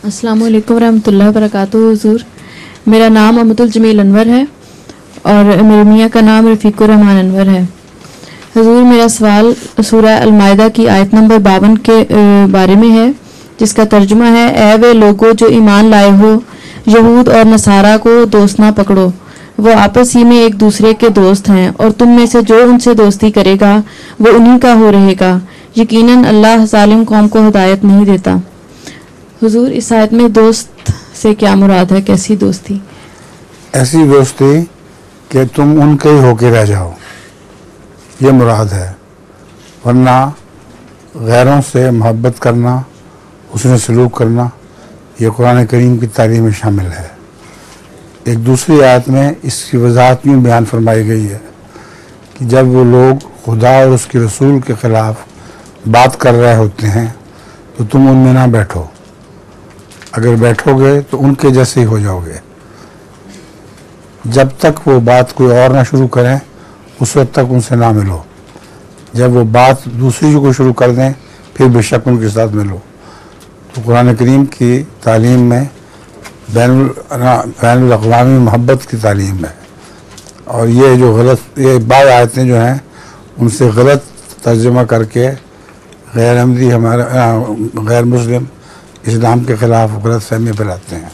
अस्सलाम वालेकुम रहमतुल्लाहि व बरकातुहू। हुजूर, मेरा नाम अमतुल जमील अनवर है और मेरे मियाँ का नाम रफ़ीकुर रहमान अनवर है। हुजूर, मेरा सवाल सूरह अल-माइदा की आयत नंबर 52 के बारे में है, जिसका तर्जुमा है, ऐ वे लोगो जो ईमान लाए हो, यहूद और नसारा को दोस्त ना पकड़ो, वो आपस ही में एक दूसरे के दोस्त हैं और तुम में से जो उनसे दोस्ती करेगा वो उन्हीं का हो रहेगा। यकीनन अल्लाह जालिम कौम को हिदायत नहीं देता। हुजूर, इस आयत में दोस्त से क्या मुराद है? कैसी दोस्ती? ऐसी दोस्ती कि तुम उनके ही होके रह जाओ, ये मुराद है। वरना गैरों से मोहब्बत करना, उसमें सलूक करना, ये कुरान करीम की तालीम में शामिल है। एक दूसरी आयत में इसकी वजाहत यूँ बयान फरमाई गई है कि जब वो लोग खुदा और उसके रसूल के ख़िलाफ़ बात कर रहे होते हैं तो तुम उनमें ना बैठो। अगर बैठोगे तो उनके जैसे ही हो जाओगे। जब तक वो बात कोई और ना शुरू करें उस वक्त तक उनसे ना मिलो। जब वो बात दूसरी को शुरू कर दें फिर बेशक उनके साथ मिलो। तो कुरान करीम की तालीम में बैनुल अक़वामी मोहब्बत की तालीम है। और ये जो गलत ये बाद आयतें जो हैं उनसे गलत तर्जुमा करके गैर अहमदी हमारा गैर मुस्लिम इस्लाम के ख़िलाफ़ गलत फहमी फैलाते हैं।